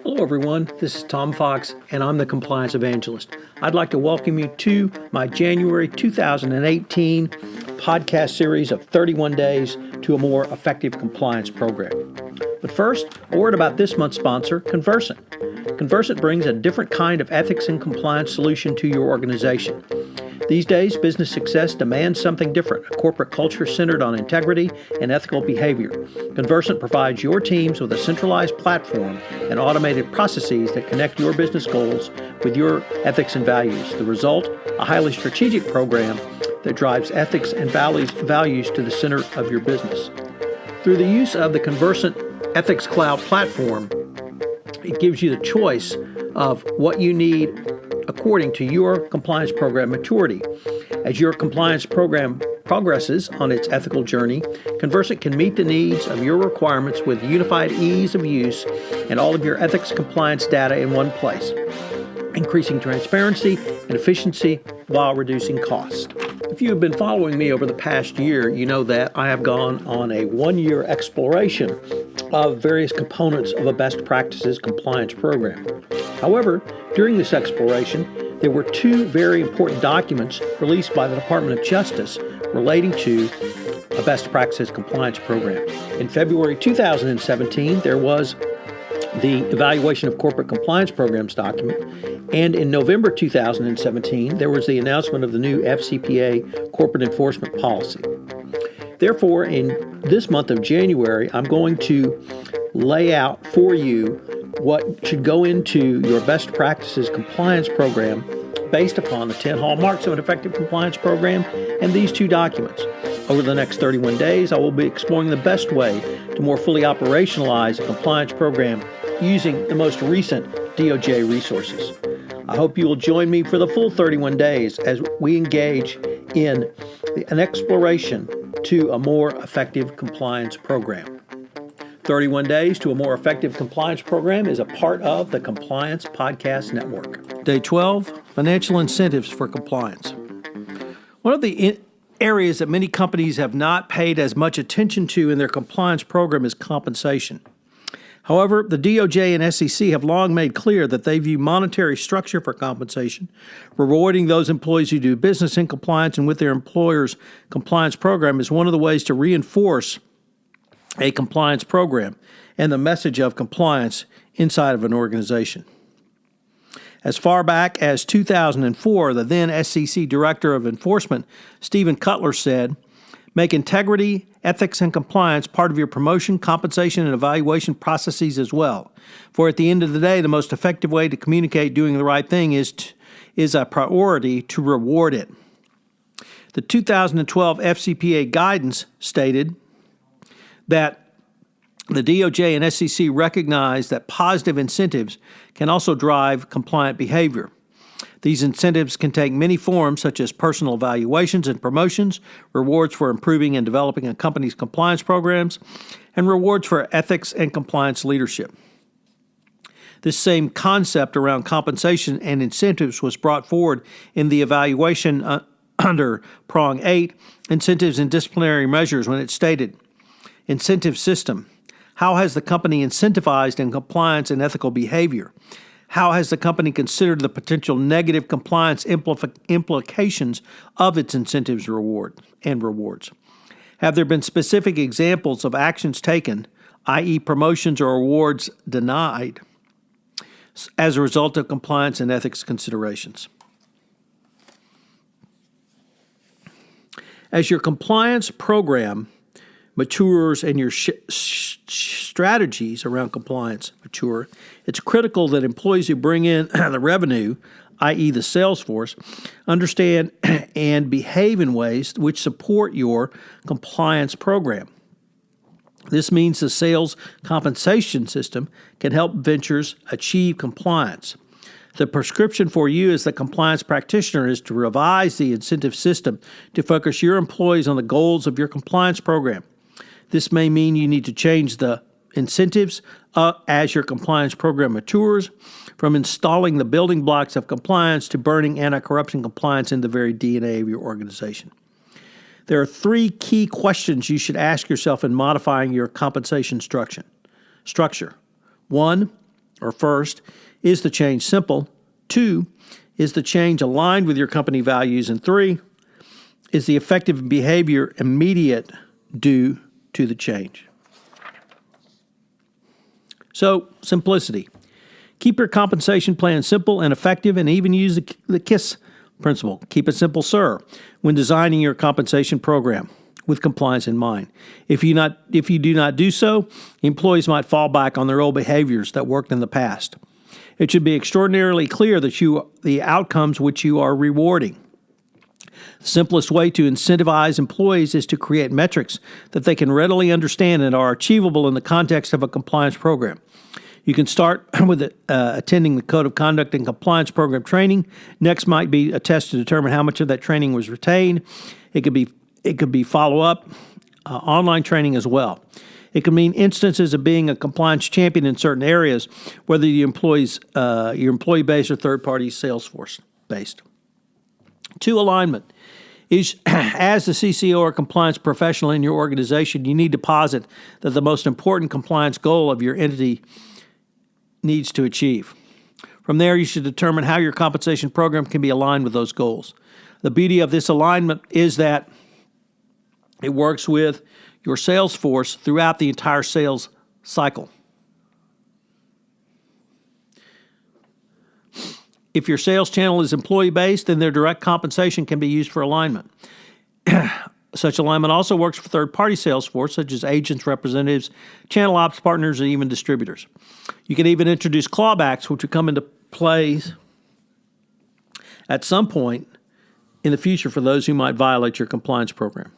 Hello everyone, this is Tom Fox and I'm the Compliance Evangelist. I'd like to welcome you to my January 2018 podcast series of 31 Days to a More Effective Compliance Program. But first, a word about this month's sponsor, Conversant. Conversant brings a different kind of ethics and compliance solution to your organization. These days, business success demands something different, a corporate culture centered on integrity and ethical behavior. Conversant provides your teams with a centralized platform and automated processes that connect your business goals with your ethics and values. The result, a highly strategic program that drives ethics and values to the center of your business. Through the use of the Conversant Ethics Cloud platform, it gives you the choice of what you need according to your compliance program maturity. As your compliance program progresses on its ethical journey, Conversant can meet the needs of your requirements with unified ease of use and all of your ethics compliance data in one place, increasing transparency and efficiency while reducing cost. If you have been following me over the past year, you know that I have gone on a one-year exploration of various components of a best practices compliance program. However, during this exploration, there were two very important documents released by the Department of Justice relating to a best practices compliance program. In February 2017, there was the Evaluation of Corporate Compliance Programs document, and in November 2017, there was the announcement of the new FCPA Corporate Enforcement Policy. Therefore, in this month of January, I'm going to lay out for you what should go into your best practices compliance program based upon the 10 hallmarks of an effective compliance program and these two documents. Over the next 31 days, I will be exploring the best way to more fully operationalize a compliance program using the most recent DOJ resources. I hope you will join me for the full 31 days as we engage in an exploration to a more effective compliance program. 31 Days to a More Effective Compliance Program is a part of the Compliance Podcast Network. Day 12, Financial Incentives for Compliance. One of the areas that many companies have not paid as much attention to in their compliance program is compensation. However, the DOJ and SEC have long made clear that they view monetary structure for compensation, rewarding those employees who do business in compliance and with their employer's compliance program, as one of the ways to reinforce a compliance program and the message of compliance inside of an organization. As far back as 2004, the then SEC Director of Enforcement, Stephen Cutler, said, "Make integrity, ethics, and compliance part of your promotion, compensation, and evaluation processes as well. For at the end of the day, the most effective way to communicate doing the right thing is a priority to reward it." The 2012 FCPA guidance stated that the DOJ and SEC recognize that positive incentives can also drive compliant behavior. These incentives can take many forms, such as personal evaluations and promotions, rewards for improving and developing a company's compliance programs, and rewards for ethics and compliance leadership. This same concept around compensation and incentives was brought forward in the evaluation under Prong 8, Incentives and Disciplinary Measures, when it stated, "Incentive system. How has the company incentivized in compliance and ethical behavior? How has the company considered the potential negative compliance implications of its incentives and rewards? Have there been specific examples of actions taken, i.e. promotions or awards denied, as a result of compliance and ethics considerations?" As your compliance program matures and your strategies around compliance mature, it's critical that employees who bring in the revenue, i.e. the sales force, understand and behave in ways which support your compliance program. This means the sales compensation system can help ventures achieve compliance. The prescription for you as the compliance practitioner is to revise the incentive system to focus your employees on the goals of your compliance program. This may mean you need to change the incentives as your compliance program matures, from installing the building blocks of compliance to burning anti-corruption compliance in the very DNA of your organization. There are three key questions you should ask yourself in modifying your compensation structure. One, or first, is the change simple? 2, is the change aligned with your company values? And 3, is the effective behavior immediate due to the change? So, simplicity. Keep your compensation plan simple and effective, and even use the KISS principle. Keep it simple, sir, when designing your compensation program with compliance in mind. If you do not do so, employees might fall back on their old behaviors that worked in the past. It should be extraordinarily clear that the outcomes which you are rewarding. The simplest way to incentivize employees is to create metrics that they can readily understand and are achievable in the context of a compliance program. You can start with attending the Code of Conduct and Compliance Program training. Next might be a test to determine how much of that training was retained. It could be follow-up, online training as well. It could mean instances of being a compliance champion in certain areas, whether your employee base or third-party sales force based. 2, alignment. As the CCO or compliance professional in your organization, you need to posit that the most important compliance goal of your entity needs to achieve. From there, you should determine how your compensation program can be aligned with those goals. The beauty of this alignment is that it works with your sales force throughout the entire sales cycle. If your sales channel is employee-based, then their direct compensation can be used for alignment. Such alignment also works for third-party sales force, such as agents, representatives, channel ops partners, and even distributors. You can even introduce clawbacks, which would come into play at some point in the future for those who might violate your compliance program.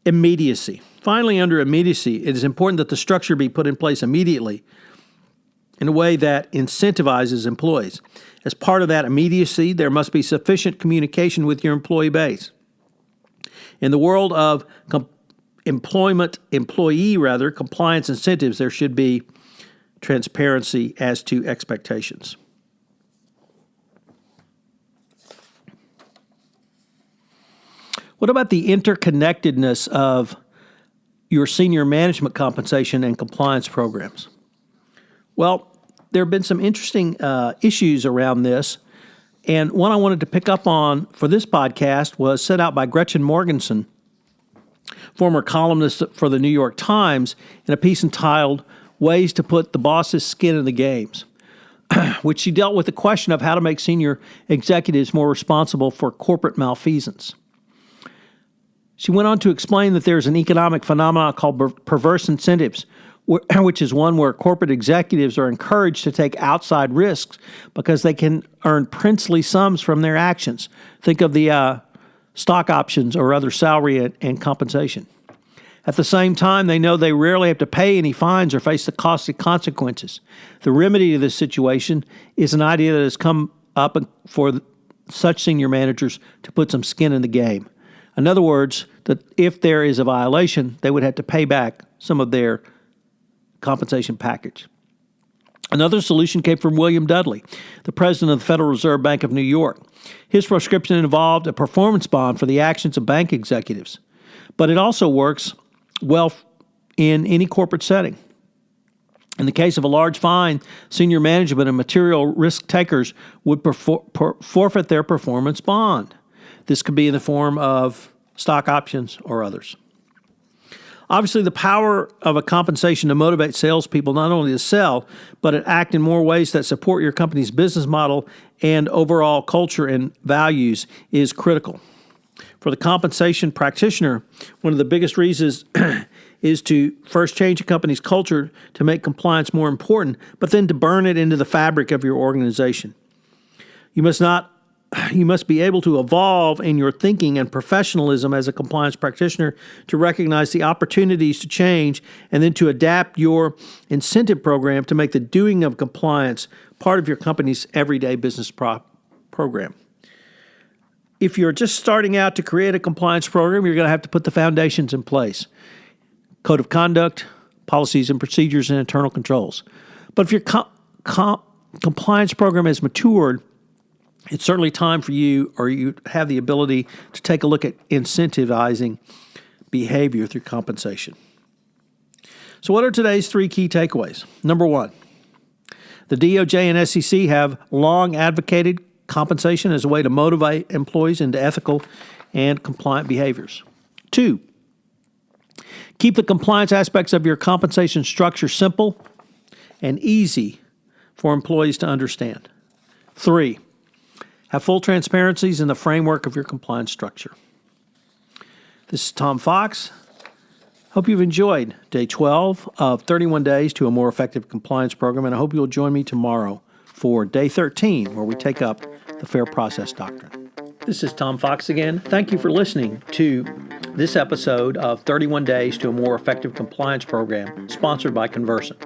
Immediacy. Finally, under immediacy, it is important that the structure be put in place immediately in a way that incentivizes employees. As part of that immediacy, there must be sufficient communication with your employee base. In the world of compliance incentives, there should be transparency as to expectations. What about the interconnectedness of your senior management compensation and compliance programs? Well, there have been some interesting issues around this, and one I wanted to pick up on for this podcast was set out by Gretchen Morgenson, former columnist for the New York Times, in a piece entitled Ways to Put the Boss's Skin in the Games, which she dealt with the question of how to make senior executives more responsible for corporate malfeasance. She went on to explain that there's an economic phenomenon called perverse incentives, which is one where corporate executives are encouraged to take outside risks because they can earn princely sums from their actions. Think of the stock options or other salary and compensation. At the same time, they know they rarely have to pay any fines or face the costly consequences. The remedy to this situation is an idea that has come up for such senior managers to put some skin in the game. In other words, that if there is a violation, they would have to pay back some of their compensation package. Another solution came from William Dudley, the president of the Federal Reserve Bank of New York. His prescription involved a performance bond for the actions of bank executives, but it also works well in any corporate setting. In the case of a large fine, senior management and material risk takers would forfeit their performance bond. This could be in the form of stock options or others. Obviously, the power of a compensation to motivate salespeople not only to sell, but to act in more ways that support your company's business model and overall culture and values is critical. For the compensation practitioner, one of the biggest reasons is to first change a company's culture to make compliance more important, but then to burn it into the fabric of your organization. You must be able to evolve in your thinking and professionalism as a compliance practitioner to recognize the opportunities to change and then to adapt your incentive program to make the doing of compliance part of your company's everyday business program. If you're just starting out to create a compliance program, you're going to have to put the foundations in place. Code of conduct, policies and procedures, and internal controls. But if your compliance program has matured, it's certainly time for you, or you have the ability to take a look at incentivizing behavior through compensation. So what are today's 3 key takeaways? Number 1, The DOJ and SEC have long advocated compensation as a way to motivate employees into ethical and compliant behaviors. 2, keep the compliance aspects of your compensation structure simple and easy for employees to understand. 3, have full transparencies in the framework of your compliance structure. This is Tom Fox. Hope you've enjoyed day 12 of 31 Days to a More Effective Compliance Program, and I hope you'll join me tomorrow for day 13, where we take up the Fair Process Doctrine. This is Tom Fox again. Thank you for listening to this episode of 31 Days to a More Effective Compliance Program, sponsored by Conversant.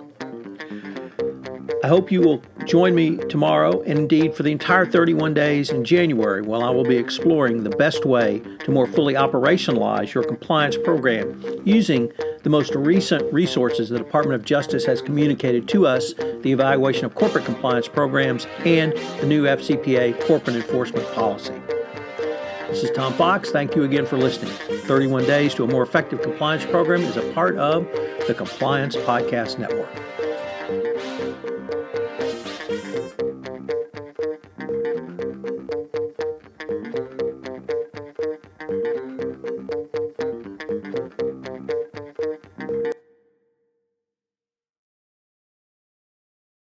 I hope you will join me tomorrow and indeed for the entire 31 days in January, while I will be exploring the best way to more fully operationalize your compliance program using the most recent resources the Department of Justice has communicated to us, the evaluation of corporate compliance programs, and the new FCPA corporate enforcement policy. This is Tom Fox. Thank you again for listening. 31 Days to a More Effective Compliance Program is a part of the Compliance Podcast Network.